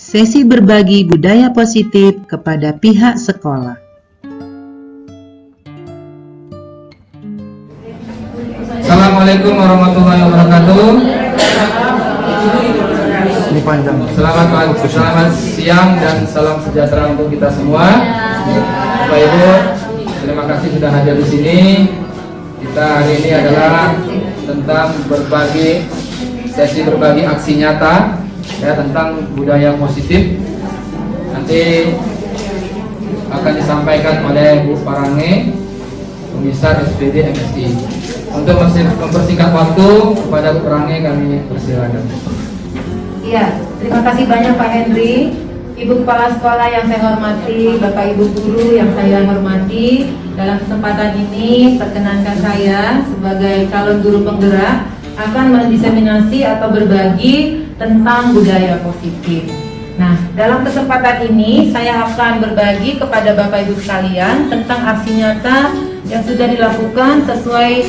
sesi berbagi budaya positif kepada pihak sekolah. Assalamualaikum warahmatullahi wabarakatuh. Ini panjang. Selamat siang dan salam sejahtera untuk kita semua. Bapak Ibu, terima kasih sudah hadir di sini. Kita hari ini adalah tentang sesi berbagi aksi nyata ya tentang budaya positif. Nanti akan disampaikan oleh Bu Parange, Komisar SPD MSI. Untuk mempersingkat waktu, kepada Bu Parange kami persilakan. Iya, terima kasih banyak Pak Henry, Ibu Kepala Sekolah yang saya hormati, Bapak Ibu Guru yang saya hormati. Dalam kesempatan ini, perkenankan saya sebagai calon guru penggerak akan mendiseminasi atau berbagi tentang budaya positif. Nah, dalam kesempatan ini saya akan berbagi kepada Bapak Ibu sekalian tentang aksi nyata yang sudah dilakukan sesuai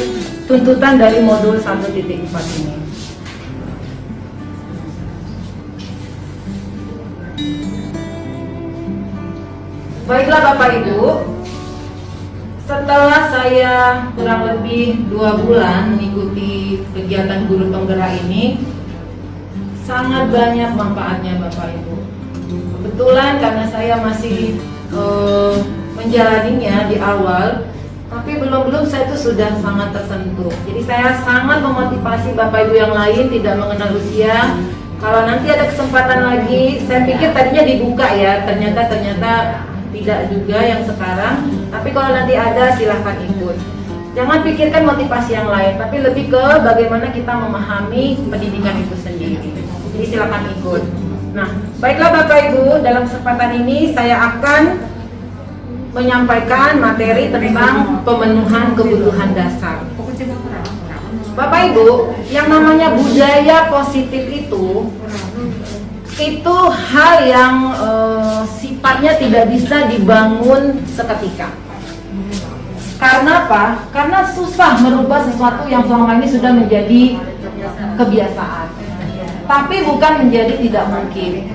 tuntutan dari modul 1.4 ini. Baiklah Bapak Ibu, setelah saya kurang lebih 2 bulan mengikuti kegiatan guru penggerak ini, sangat banyak manfaatnya Bapak Ibu. Kebetulan karena saya masih menjalaninya di awal, tapi belum saya itu sudah sangat tersentuh. Jadi saya sangat memotivasi Bapak Ibu yang lain tidak mengenal usia. Kalau nanti ada kesempatan lagi, saya pikir tadinya dibuka ya, ternyata tidak juga yang sekarang, tapi kalau nanti ada silahkan ikut. Jangan pikirkan motivasi yang lain, tapi lebih ke bagaimana kita memahami pendidikan itu sendiri. Jadi silahkan ikut. Nah, baiklah Bapak Ibu, dalam kesempatan ini saya akan menyampaikan materi tentang pemenuhan kebutuhan dasar. Bapak Ibu, yang namanya budaya positif itu hal yang sifatnya tidak bisa dibangun seketika. Karena apa? Karena susah merubah sesuatu yang selama ini sudah menjadi kebiasaan. Tapi bukan menjadi tidak mungkin.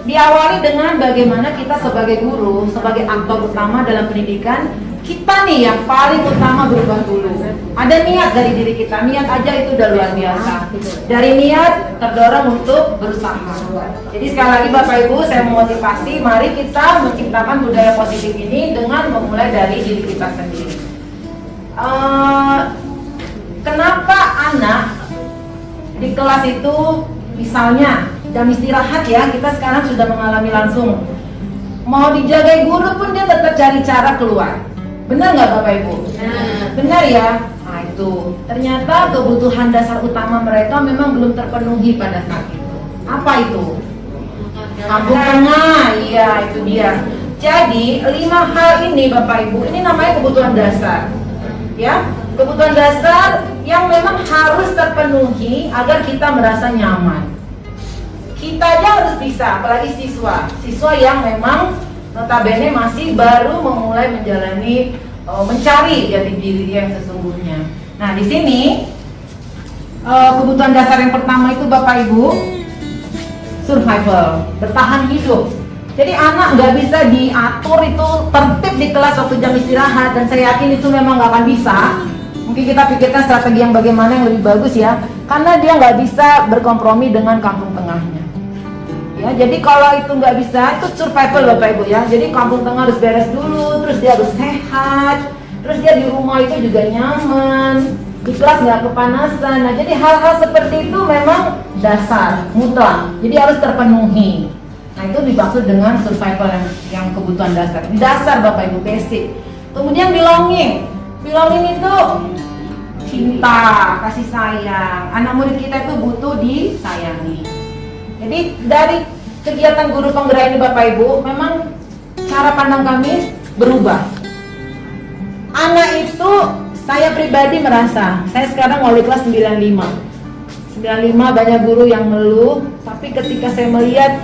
Diawali dengan bagaimana kita sebagai guru, sebagai aktor utama dalam pendidikan, kita nih yang paling utama berubah dulu. Ada niat dari diri kita, niat aja itu udah luar biasa. Dari niat terdorong untuk berusaha. Jadi sekali lagi Bapak Ibu, saya memotivasi, mari kita menciptakan budaya positif ini dengan memulai dari diri kita sendiri. Kenapa anak di kelas itu, misalnya jam istirahat ya, kita sekarang sudah mengalami langsung, mau dijagai guru pun dia tetap cari cara keluar. Benar nggak Bapak Ibu? Benar ya? Nah itu, ternyata kebutuhan dasar utama mereka memang belum terpenuhi pada saat itu. Apa itu? Kampung tengah, iya itu dia. Jadi 5 hal ini Bapak Ibu, ini namanya kebutuhan dasar. Ya, kebutuhan dasar yang memang harus terpenuhi agar kita merasa nyaman. Kita aja harus bisa, apalagi siswa yang memang notabene masih baru memulai menjalani mencari jati diri yang sesungguhnya. Nah di sini kebutuhan dasar yang pertama itu Bapak Ibu, survival, bertahan hidup. Jadi anak nggak bisa diatur itu tertib di kelas waktu jam istirahat, dan saya yakin itu memang nggak akan bisa. Mungkin kita pikirkan strategi yang bagaimana yang lebih bagus ya, karena dia nggak bisa berkompromi dengan kampung tengahnya. Ya, jadi kalau itu nggak bisa, itu survival Bapak Ibu ya. Jadi kampung tengah harus beres dulu, terus dia harus sehat, terus dia di rumah itu juga nyaman, di kelas nggak kepanasan. Nah, jadi hal-hal seperti itu memang dasar, mutlak. Jadi harus terpenuhi. Nah, itu dimaksud dengan survival yang kebutuhan dasar. Ini dasar Bapak Ibu, basic. Kemudian belonging itu cinta, kasih sayang. Anak murid kita itu butuh disayangi. Jadi dari kegiatan guru penggerak ini Bapak Ibu, memang cara pandang kami berubah. Anak itu, saya pribadi merasa, saya sekarang wali kelas 95 banyak guru yang mengeluh, tapi ketika saya melihat,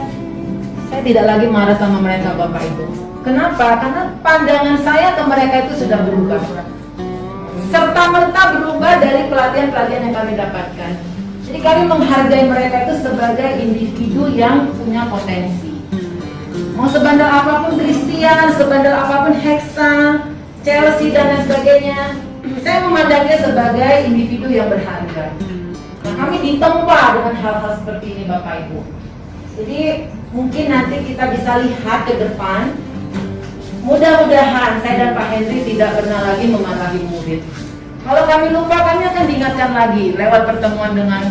saya tidak lagi marah sama mereka Bapak Ibu. Kenapa? Karena pandangan saya ke mereka itu sudah berubah. Serta-merta berubah dari pelatihan-pelatihan yang kami dapatkan. Jadi kami menghargai mereka itu sebagai individu yang punya potensi. Mau sebandel apapun Christian, sebandel apapun Hexa, Chelsea dan lain sebagainya, saya memandangnya sebagai individu yang berharga. Nah, kami ditempa dengan hal-hal seperti ini Bapak Ibu. Jadi mungkin nanti kita bisa lihat ke depan. Mudah-mudahan saya dan Pak Henry tidak pernah lagi memarahi murid. Kalau kami lupa, kami akan diingatkan lagi lewat pertemuan dengan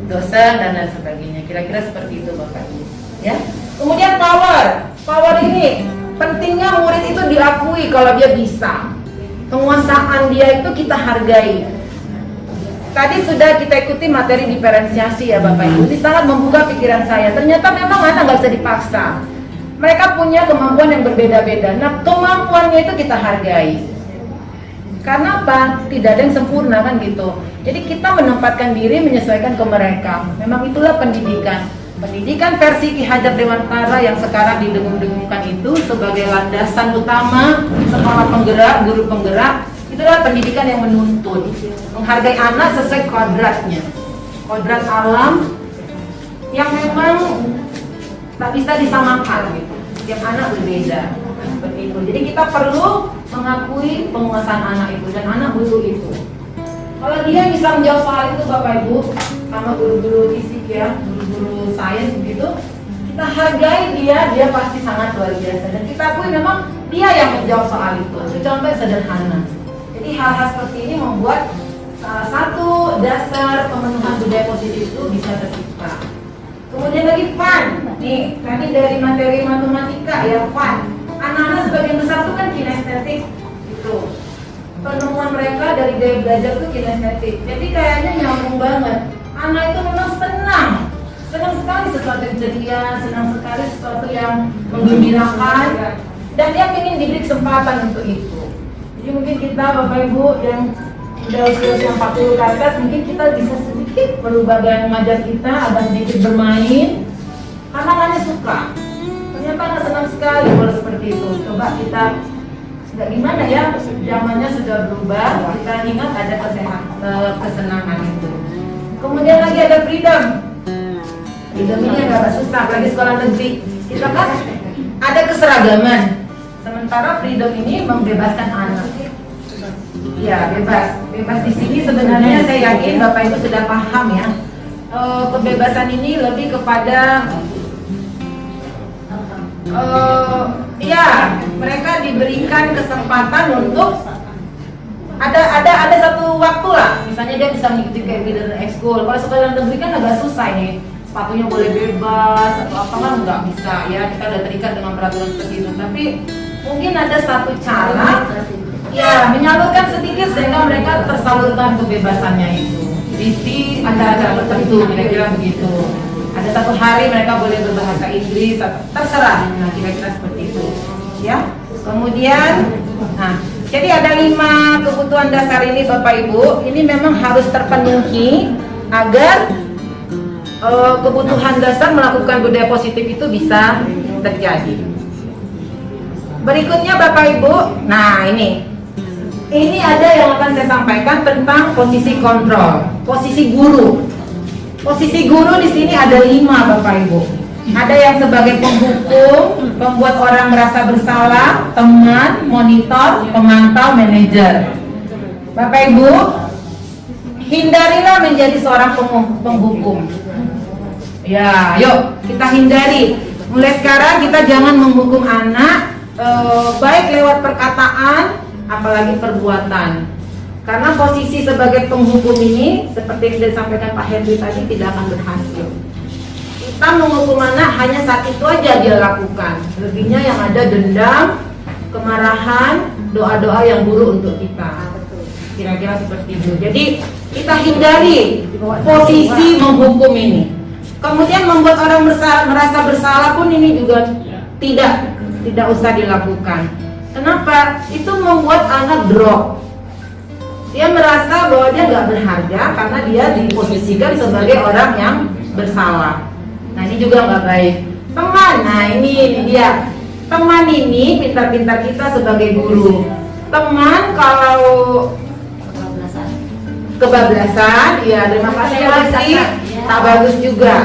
dosen dan lain sebagainya. Kira-kira seperti itu Bapak Ibu. Ya. Kemudian power ini pentingnya murid itu diakui kalau dia bisa. Penguasaan dia itu kita hargai. Tadi sudah kita ikuti materi diferensiasi ya Bapak Ibu. Ini sangat membuka pikiran saya. Ternyata memang anak nggak bisa dipaksa. Mereka punya kemampuan yang berbeda-beda. Nah, kemampuannya itu kita hargai. Karena apa? Tidak ada yang sempurna kan gitu. Jadi kita menempatkan diri menyesuaikan ke mereka. Memang itulah pendidikan. Pendidikan versi Ki Hajar Dewantara yang sekarang didengung-dengungkan itu sebagai landasan utama sekolah penggerak, guru penggerak. Itulah pendidikan yang menuntun. Menghargai anak sesuai kodratnya. Kodrat alam yang memang tak bisa disamakan gitu. Setiap anak berbeda seperti itu. Jadi kita perlu mengakui penguasaan anak itu dan anak butuh itu. Kalau dia bisa menjawab soal itu Bapak Ibu, sama guru-guru fisik ya, guru-guru sains begitu, kita hargai dia pasti sangat luar biasa dan kita akui memang dia yang menjawab soal itu. Itu contoh sederhana. Jadi hal-hal seperti ini membuat salah satu dasar pemenuhan budaya positif itu bisa tercipta. Kemudian lagi fun, nih tadi dari materi matematika ya fun. Anak-anak sebagian besar itu kan kinestetik, gitu. Penemuan mereka dari gaya belajar itu kinestetik. Jadi kayaknya nyambung banget. Anak itu memang senang sekali sesuatu yang ceria, senang sekali sesuatu yang menggembirakan, dan dia ingin diberi kesempatan untuk itu. Jadi mungkin kita Bapak Ibu yang udah usia 40 ke atas, mungkin kita bisa sedikit berubah gaya mengajar kita agar sedikit bermain karena anaknya suka. Ternyata anak senang sekali kalau seperti itu. Coba kita sudah gimana ya, zamannya sudah berubah, kita ingat ada kesenangan itu. Kemudian lagi ada freedom. Freedom ini agak susah, apalagi sekolah negeri. Kita kan ada keseragaman, sementara freedom ini membebaskan anak. Ya, bebas di sini sebenarnya saya yakin Bapak Ibu sudah paham ya. Kebebasan ini lebih kepada ya mereka diberikan kesempatan untuk ada satu waktu lah, misalnya dia bisa mengikuti kayak leader ekskul. Kalau sekolah negeri kan agak susah nih, sepatunya boleh bebas atau apa kan nggak bisa ya, kita udah terikat dengan peraturan seperti itu. Tapi mungkin ada satu cara ya menyalurkan sedikit sehingga mereka tersalurkan kebebasannya itu di acara-acara tertentu, kira-kira begitu. Ada satu hari mereka boleh berbahasa Inggris, terserah. Nah, kira-kira seperti itu, ya. Kemudian, nah, jadi ada 5 kebutuhan dasar ini, Bapak Ibu. Ini memang harus terpenuhi agar kebutuhan dasar melakukan budaya positif itu bisa terjadi. Berikutnya, Bapak Ibu. Nah, ini ada yang akan saya sampaikan tentang posisi kontrol, posisi guru. Posisi guru di sini ada 5 Bapak Ibu. Ada yang sebagai penghukum, membuat orang merasa bersalah, teman, monitor, pemantau, manajer. Bapak Ibu, hindarilah menjadi seorang penghukum. Ya, yuk kita hindari. Mulai sekarang kita jangan menghukum anak, baik lewat perkataan, apalagi perbuatan. Karena posisi sebagai penghukum ini, seperti yang sudah disampaikan Pak Henry tadi, tidak akan berhasil. Kita menghukum anak hanya saat itu aja dia lakukan. Lebihnya yang ada dendam, kemarahan, doa-doa yang buruk untuk kita. Kira-kira seperti itu. Jadi kita hindari posisi menghukum ini. Kemudian membuat orang merasa bersalah pun ini juga tidak usah dilakukan. Kenapa? Itu membuat anak drop. Dia merasa bahwa dia nggak berharga karena dia diposisikan sebagai orang yang bersalah. Nah, ini juga nggak baik. Teman, nah ini dia. Teman ini pintar-pintar kita sebagai guru. Teman kalau kebablasan, ya terima kasih masih tak bagus juga.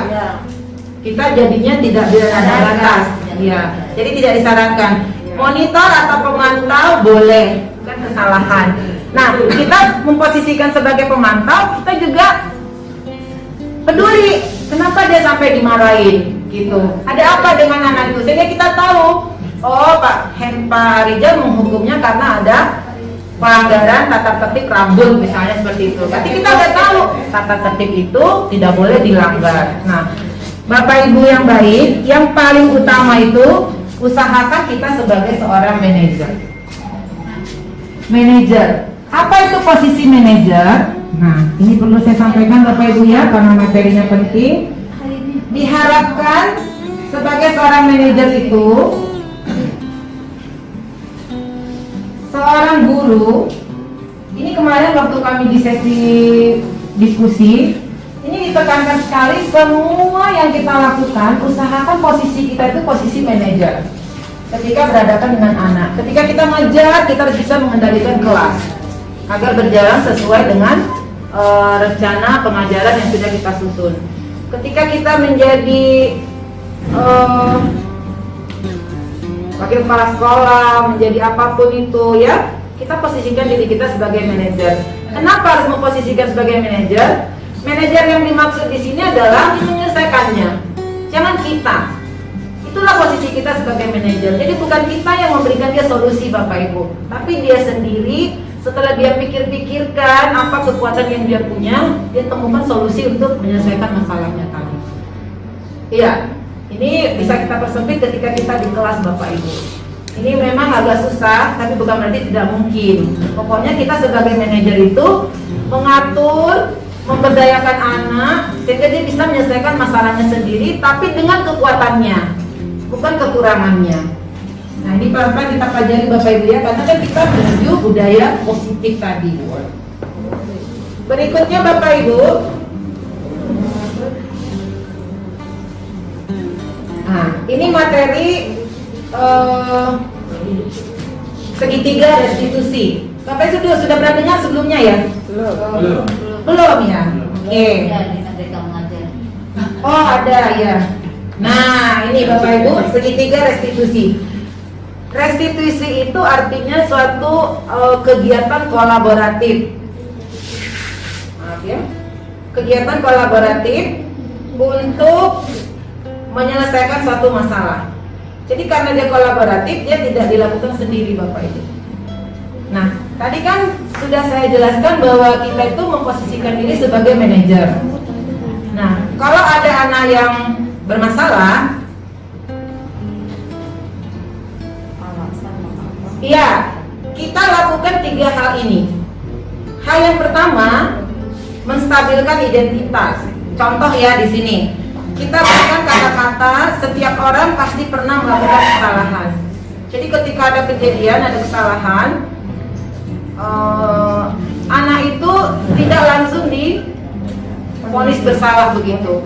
Kita jadinya tidak ada batas, ya. Jadi tidak disarankan. Monitor atau pemantau boleh, kan kesalahan. Nah, kita memposisikan sebagai pemantau, kita juga peduli. Kenapa dia sampai dimarahin, gitu? Ada apa dengan anak itu? Sehingga kita tahu, oh Pak Rijal menghukumnya karena ada pelanggaran tata tertib rambut misalnya seperti itu. Berarti kita udah tahu tata tertib itu tidak boleh dilanggar. Nah, Bapak Ibu yang baik, yang paling utama itu usahakan kita sebagai seorang manajer. Manajer, apa itu posisi manajer? Nah, ini perlu saya sampaikan Bapak Ibu ya, karena materinya penting. Diharapkan sebagai seorang manajer itu, seorang guru, ini kemarin waktu kami di sesi diskusi, ini ditekankan sekali semua yang kita lakukan, usahakan posisi kita itu posisi manajer. Ketika berhadapan dengan anak, ketika kita ngajar, kita harus bisa mengendalikan kelas agar berjalan sesuai dengan rencana pengajaran yang sudah kita susun. Ketika kita menjadi wakil kepala sekolah, menjadi apapun itu ya, kita posisikan diri kita sebagai manajer. Kenapa harus memposisikan sebagai manajer? Manajer yang dimaksud di sini adalah menyelesaikannya, jangan kita. Itulah posisi kita sebagai manajer. Jadi bukan kita yang memberikan dia solusi Bapak Ibu, tapi dia sendiri setelah dia pikir-pikirkan apa kekuatan yang dia punya, dia temukan solusi untuk menyelesaikan masalahnya tadi. Iya, ini bisa kita persempit ketika kita di kelas Bapak Ibu. Ini memang agak susah, tapi bukan berarti tidak mungkin. Pokoknya kita sebagai manajer itu mengatur, memberdayakan anak sehingga dia bisa menyelesaikan masalahnya sendiri, tapi dengan kekuatannya, bukan kekurangannya. Nah, ini pelan-pelan kita pelajari Bapak Ibu ya, karena kan kita menuju budaya positif tadi. Berikutnya Bapak Ibu, nah ini materi segitiga restitusi. Bapak Ibu sudah pernah dengar sebelumnya ya? Belum ya? Oke. Oh ada ya. Nah ini Bapak Ibu segitiga restitusi. Restitusi itu artinya suatu kegiatan kolaboratif. Maaf ya. Kegiatan kolaboratif untuk menyelesaikan suatu masalah. Jadi karena dia kolaboratif, dia tidak dilakukan sendiri Bapak Ibu. Nah, tadi kan sudah saya jelaskan bahwa kita itu memposisikan diri sebagai manajer. Nah, kalau ada anak yang bermasalah, iya, kita lakukan 3 hal ini. Hal yang pertama, menstabilkan identitas. Contoh ya di sini, kita berikan kata-kata setiap orang pasti pernah melakukan kesalahan. Jadi ketika ada kejadian, ada kesalahan, anak itu tidak langsung divonis bersalah begitu.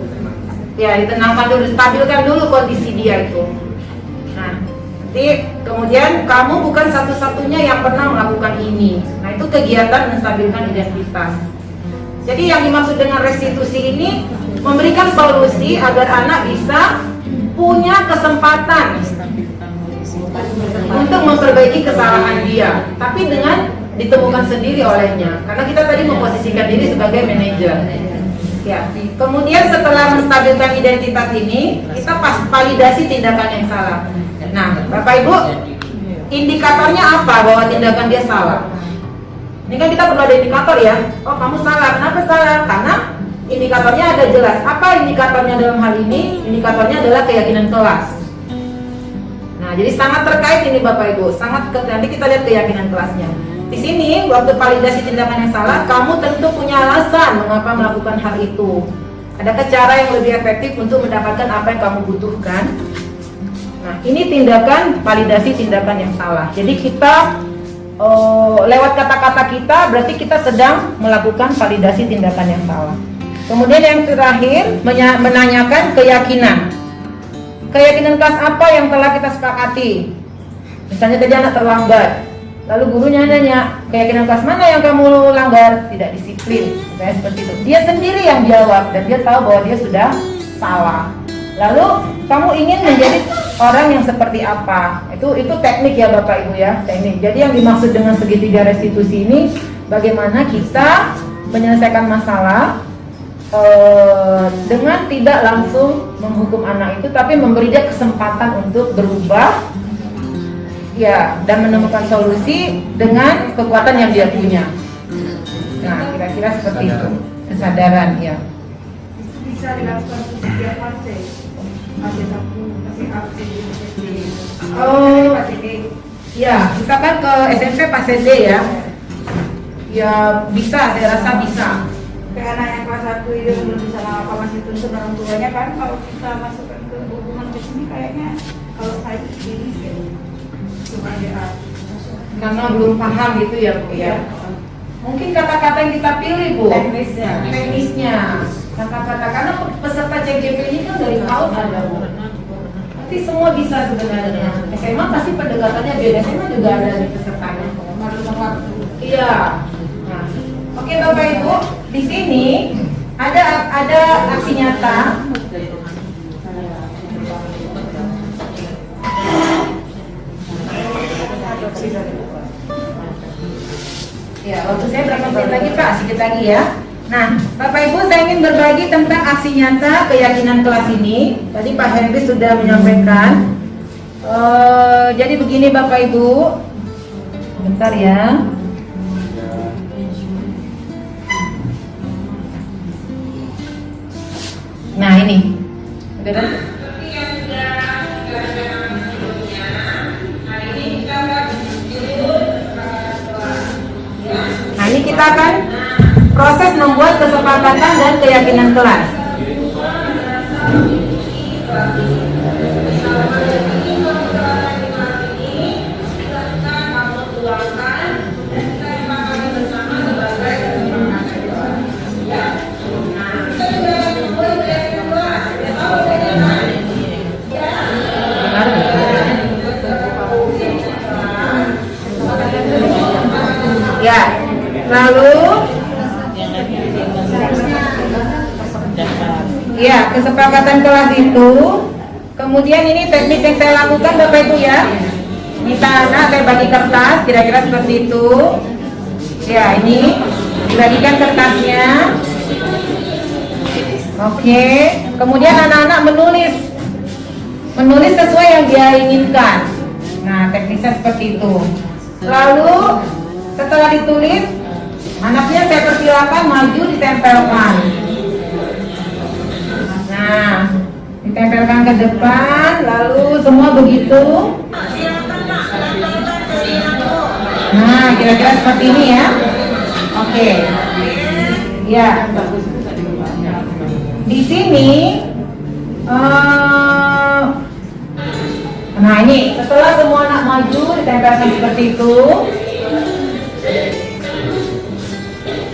Ya, ditenangkan dulu, stabilkan dulu kondisi dia itu. Nah, nanti kemudian kamu bukan satu-satunya yang pernah melakukan ini. Nah, itu kegiatan menstabilkan identitas. Jadi yang dimaksud dengan restitusi ini memberikan solusi agar anak bisa punya kesempatan untuk memperbaiki kesalahan dia, tapi dengan ditemukan sendiri olehnya. Karena kita tadi memposisikan diri sebagai manajer. Ya. Kemudian setelah menstabilkan identitas ini, kita validasi tindakan yang salah. Nah, Bapak Ibu, indikatornya apa bahwa tindakan dia salah? Ini kan kita perlu ada indikator ya. Oh, kamu salah. Kenapa salah? Karena indikatornya ada jelas. Apa indikatornya dalam hal ini? Indikatornya adalah keyakinan kelas. Nah, jadi sangat terkait ini Bapak Ibu. Nanti kita lihat keyakinan kelasnya. Di sini waktu validasi tindakan yang salah, kamu tentu punya alasan mengapa melakukan hal itu. Adakah cara yang lebih efektif untuk mendapatkan apa yang kamu butuhkan? Nah, ini tindakan validasi tindakan yang salah. Jadi kita lewat kata-kata kita berarti kita sedang melakukan validasi tindakan yang salah. Kemudian yang terakhir menanyakan keyakinan. Keyakinan kelas apa yang telah kita sepakati? Misalnya tadi anak terlambat, lalu gurunya nanya, keyakinan kelas mana yang kamu langgar? Tidak disiplin, kayak seperti itu. Dia sendiri yang jawab dan dia tahu bahwa dia sudah salah. Lalu kamu ingin menjadi orang yang seperti apa? Itu teknik ya Bapak Ibu ya, teknik. Jadi yang dimaksud dengan segitiga restitusi ini bagaimana kita menyelesaikan masalah dengan tidak langsung menghukum anak itu, tapi memberi dia kesempatan untuk berubah ya dan menemukan solusi dengan kekuatan yang dia punya. Nah, kira-kira seperti itu. Kesadaran ya. Bisa dilakukan setiap fase. Oh, ya, misalkan ke SMP pas SD ya. Ya bisa, saya rasa bisa. Kayak anak yang kelas 1 itu belum bisa apa masih tuntun orang tuanya kan, kalau kita masukkan ke hubungan ke sini kayaknya kalau saya ini cuma dia Karena belum paham gitu ya Bu ya. Mungkin kata-kata yang kita pilih Bu. Teknisnya. Kata-kata, karena peserta CGP ini kan dari PAUD ada Bu. Nanti semua bisa sebenarnya. SMA pasti pendekatannya beda, SMA juga ada di pesertanya. Iya. Nah, oke Bapak Ibu, di sini ada aksi nyata. Ya, waktu saya berapa menit lagi Pak? Sedikit lagi ya. Nah, Bapak Ibu, saya ingin berbagi tentang aksi nyata keyakinan kelas ini. Tadi Pak Henry sudah menyampaikan. Jadi begini Bapak Ibu, bentar ya. Nah ini, udah. Nah ini kita akan proses membuat kesepakatan dan keyakinan kelas. Ya, lalu ya kesepakatan kelas itu, kemudian ini teknis yang saya lakukan Bapak Ibu ya. Minta anak saya bagi kertas, kira-kira seperti itu. Ya ini dibagikan kertasnya. Oke, kemudian anak-anak menulis sesuai yang dia inginkan. Nah teknisnya seperti itu. Lalu setelah ditulis, anaknya saya persilakan maju ditempelkan. Nah, ditempelkan ke depan, lalu semua begitu. Nah, kira-kira seperti ini ya. Oke. Ya. Di sini, nah ini setelah semua anak maju ditempelkan seperti itu.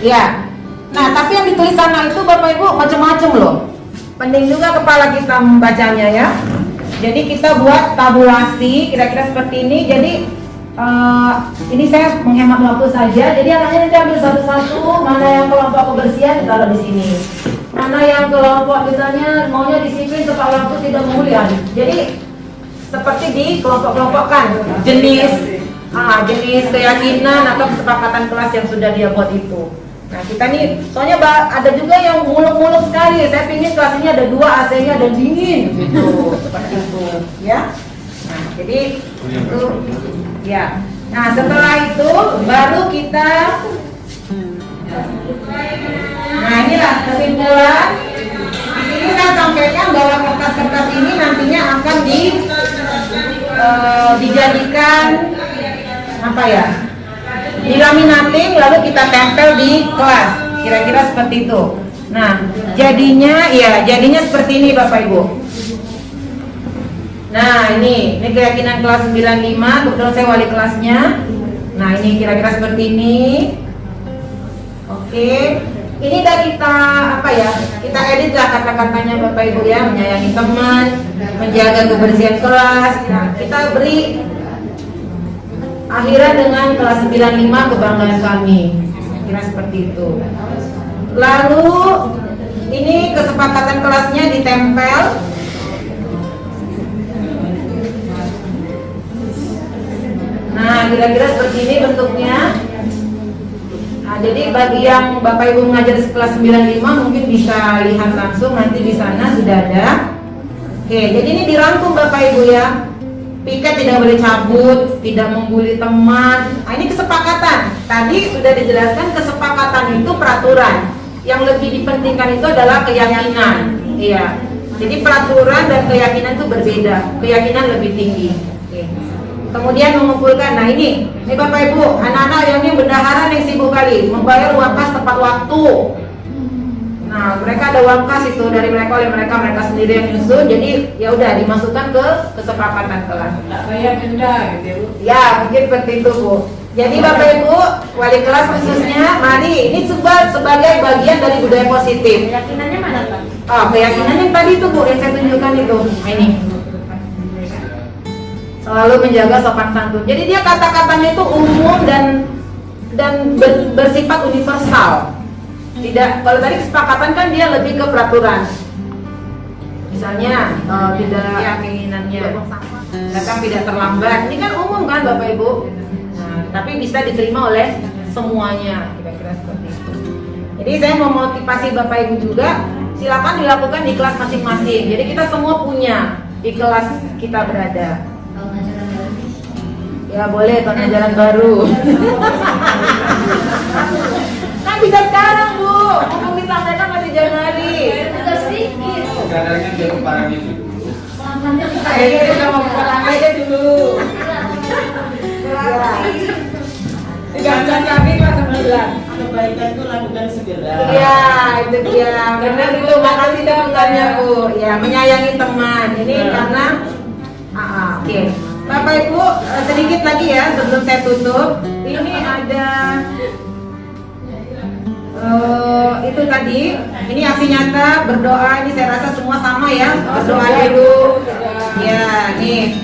Ya, nah tapi yang ditulis sana itu Bapak Ibu macam-macam loh. Penting juga kepala kita membacanya ya. Jadi kita buat tabulasi kira-kira seperti ini. Jadi ini saya menghemat waktu saja. Jadi anaknya nanti ambil satu-satu. Mana yang kelompok kebersihan ditaruh di sini. Mana yang kelompok misalnya maunya disiplin supaya waktu tidak menguliah. Jadi seperti di kelompok-kelompokkan jenis keyakinan atau kesepakatan kelas yang sudah dia buat itu. Nah kita nih, soalnya ada juga yang muluk-muluk sekali. Saya pingin kelas ini ada 2 AC-nya dan dingin, gitu, seperti itu, ya. Nah jadi itu, ya. Nah setelah itu baru kita, nah inilah kesimpulan. Di sini saya sampaikan bahwa kertas-kertas ini nantinya akan dijadikan apa ya? Dilaminating lalu kita tempel di kelas, kira-kira seperti itu. Nah jadinya seperti ini Bapak Ibu. Nah ini keyakinan kelas 95, kebetulan saya wali kelasnya. Nah ini kira-kira seperti ini. Oke, ini udah kita kita edit lah kata-katanya Bapak Ibu ya, menyayangi teman, menjaga kebersihan kelas. Nah kita beri akhiran dengan kelas 95 kebanggaan kami. kira-kira seperti itu. Lalu ini kesepakatan kelasnya ditempel. Nah, kira-kira seperti ini bentuknya. Nah, jadi bagi yang Bapak Ibu mengajar kelas 95 mungkin bisa lihat langsung nanti di sana sudah ada. Oke, jadi ini dirangkum Bapak Ibu ya. Piket tidak boleh cabut, tidak membuli teman. Nah, ini kesepakatan. Tadi sudah dijelaskan kesepakatan itu peraturan. Yang lebih dipentingkan itu adalah keyakinan. Iya. Jadi peraturan dan keyakinan itu berbeda. Keyakinan lebih tinggi. Oke. Kemudian mengumpulkan. Nah ini Bapak Ibu, anak-anak yang ini bendahara yang sibuk kali membayar uang kas tepat waktu. Nah, mereka ada uang kas itu dari mereka oleh mereka sendiri yang nyusun. Jadi ya udah dimasukkan ke kesepakatan kelas. Bayar denda gitu ya Bu. Ya, mungkin seperti itu Bu. Jadi Bapak Ibu, wali kelas khususnya, mari ini sebagai bagian dari budaya positif. Keyakinannya mana Pak? Oh, keyakinan yang tadi itu Bu, yang saya tunjukkan itu. Nah, ini. Selalu menjaga sopan santun. Jadi dia kata-katanya itu umum dan bersifat universal. Tidak, kalau tadi kesepakatan kan dia lebih ke peraturan. Misalnya tidak keinginannya datang tidak terlambat. Ini kan umum kan Bapak Ibu. Nah, tapi bisa diterima oleh semuanya, kira-kira seperti itu. Jadi saya mau motivasi Bapak Ibu juga, silakan dilakukan di kelas masing-masing. Jadi kita semua punya di kelas kita berada. Ya boleh tahun ajaran baru. Kan bisa sekarang Bu, mumpung disampaikan masih Januari. Udah sedikit. Kadarnya belum parah gitu. Ayo kita mau pulang aja dulu. Digantian kami kelas 9. Kebaikan itu lakukan segera. Iya, itu dia. Benar itu, makasih dukungannya Bu. Ya, menyayangi teman. Ini karena oke. Bapak Ibu, sedikit lagi ya sebelum saya tutup. Ini ada itu tadi. Ini aksi nyata berdoa. Ini saya rasa semua sama ya. Berdoa dulu. Ya, nih.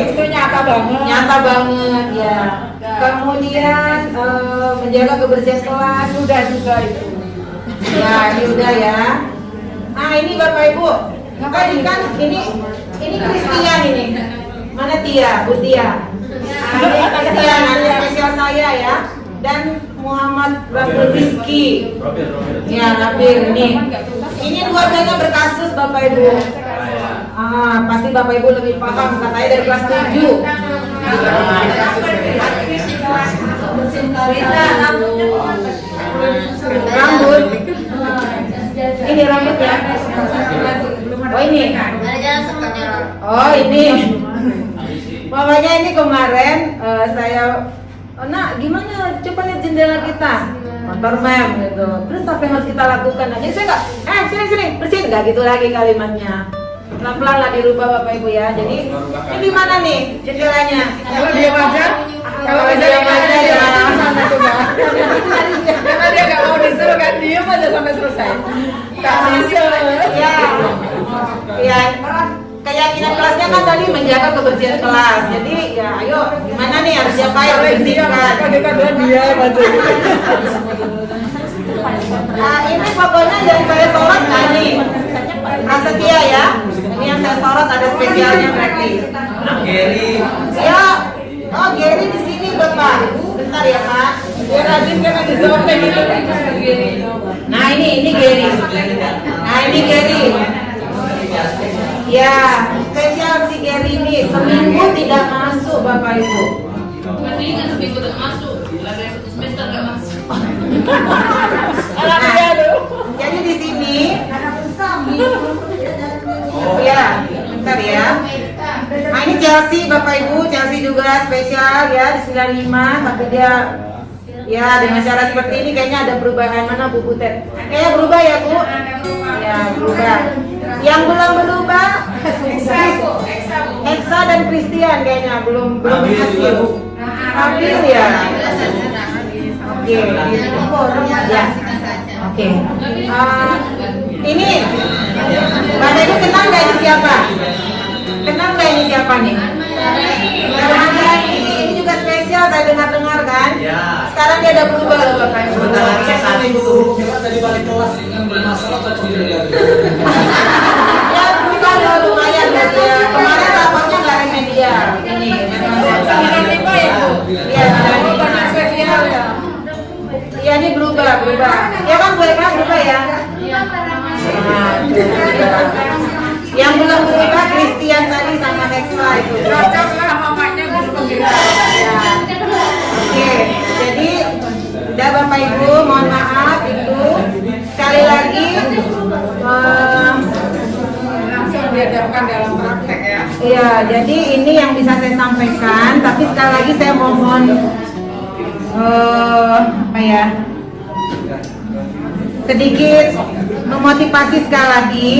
Itu nyata banget. Nyata banget ya. Kemudian menjaga kebersihan kelas sudah juga itu. Ya, ini udah ya. Nah, ini Bapak Ibu. Tadi kan ini Christian ini. Mana Tia? Bu Tia. Ini Christian, anak spesial saya ya. Dan Muhammad Rabbil Rizki. Ya, Rabbil ini. Ini dua-duanya berkasus Bapak Ibu. Pasti Bapak Ibu lebih paham, katanya dari kelas 7. Rambut. Ini rambut ya. Oh ini. Oh ini. Pokoknya ini kemarin saya, nak gimana? Coba lihat jendela kita. Motor mem gitu. Terus apa yang harus kita lakukan? Jadi saya nggak, sini bersihin, nggak gitu lagi kalimatnya. Pelan-pelan lah dirubah Bapak Ibu ya. Jadi ini gimana nih jendelanya? Kalau dia aja, kalau dia aja ya. Karena dia nggak mau disuruh kan, diem aja sampai selesai. Tak bisa. Ya, keyakinan kelasnya kan tadi menjaga kebersihan kelas. Jadi ya ayo gimana nih, harus siapa yang bersihkan? Kadang-kadang dia baca. Nah ini pokoknya yang saya sorot tadi Prasetya ya. Ini yang saya sorot ada spesialnya berarti. Gary. Ya, oh Gary di sini Bapak. Bentar ya Pak. Dia rajin kan ada sorotnya gitu. Nah ini Gary. Nah ini Gary. Ya, spesial si Gary ini seminggu tidak masuk Bapak Ibu. Mendingan seminggu tidak masuk, lagi satu semester nggak masuk. Jadi di sini, ya, bentar ya. Nah ini Chelsea Bapak Ibu, Chelsea juga spesial ya di 95, tapi dia ya dengan cara seperti ini kayaknya ada perubahan. Mana Bu Butet? Kayaknya berubah ya Bu? Ya berubah. Yang belum berubah, Eksa dan Christian kayaknya belum hasil. Habil ya. Oke. Ya. Oke. Ini Bapak Ibu kenal nggak ini siapa? Kenal nggak ini siapa nih? Ini juga spesial saya dengar-dengar kan? Ya. Sekarang dia ada berubah loh Bapak Ibu. Sementara saat itu Dari balik kelas dengan bermasalah atau tidak? Ya berubah loh, lumayan loh dia. Kemarin rapatnya nggak remedial. Ini memang Tiba-tiba ya Bu. Iya, Oh, banyak spesial ya. iya ini berubah. Ya kan Bu Eka berubah ya? Nah, itu dia. Yang belum berubah Christian tadi sama Nextra itu. Cocok lah mamanya guru pembela. Ya. Oke, jadi udah Bapak Ibu, mohon maaf itu sekali lagi Langsung dihadapkan dalam praktek ya. iya, jadi ini yang bisa saya sampaikan, tapi sekali lagi saya mohon apa ya, sedikit memotivasi sekali lagi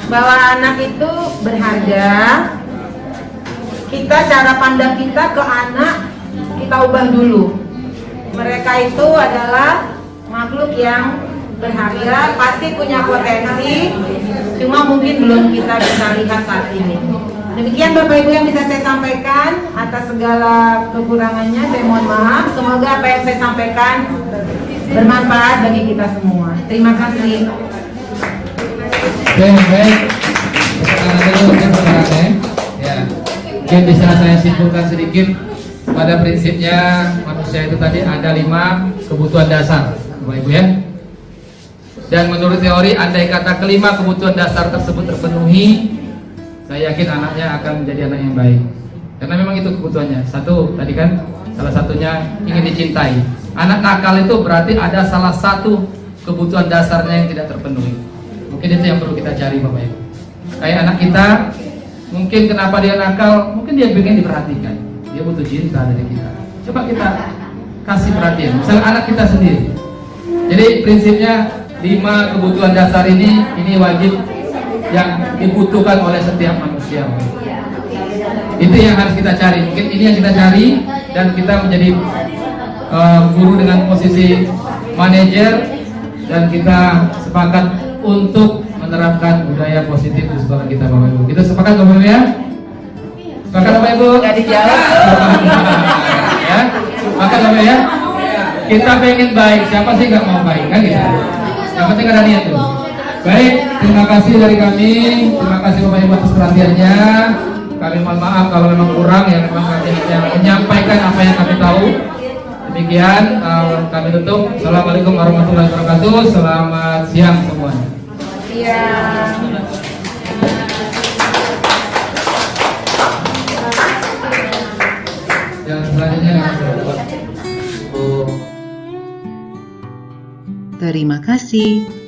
bahwa anak itu berharga. Kita cara pandang kita ke anak kita ubah dulu. Mereka itu adalah makhluk yang berharga, pasti punya potensi, cuma mungkin belum kita bisa lihat saat ini. Demikian Bapak Ibu yang bisa saya sampaikan. Atas segala kekurangannya saya mohon maaf. Semoga apa yang saya sampaikan bermanfaat bagi kita semua. Terima kasih. Oke, baik. Sekarang dulu mungkin saudara ya. Mungkin bisa saya simpulkan sedikit. Pada prinsipnya manusia itu tadi ada 5 kebutuhan dasar, Bapak Ibu ya. Dan menurut teori, andai kata kelima kebutuhan dasar tersebut terpenuhi, saya yakin anaknya akan menjadi anak yang baik. Karena memang itu kebutuhannya. Satu, tadi kan salah satunya ingin dicintai. Anak nakal itu berarti ada salah satu kebutuhan dasarnya yang tidak terpenuhi. Mungkin itu yang perlu kita cari Bapak Ibu. Kayak anak kita, mungkin kenapa dia nakal, mungkin dia pengen diperhatikan. Dia butuh cinta dari kita. Coba kita kasih perhatian. Misalnya anak kita sendiri. Jadi prinsipnya 5 kebutuhan dasar ini wajib yang dibutuhkan oleh setiap manusia. Itu yang harus kita cari. Mungkin ini yang kita cari dan kita menjadi guru dengan posisi manajer dan kita sepakat untuk menerapkan budaya positif di sekolah kita Bapak Ibu. Kita sepakat Bapak Ibu ya? Sepakat Bapak Ibu? Nggak dijawab. Ya, sepakat Bapak ya? Kita pengen baik, siapa sih nggak mau baik kan gitu? Yang penting ada niat tuh. Baik, terima kasih dari kami. Terima kasih Bapak Ibu atas perhatiannya. Kami mohon maaf kalau memang kurang ya, memang kami hanya menyampaikan apa yang kami tahu. Demikian kami tutup. Assalamualaikum warahmatullahi wabarakatuh. Selamat siang semuanya. Iya. Yang selanjutnya Terima kasih.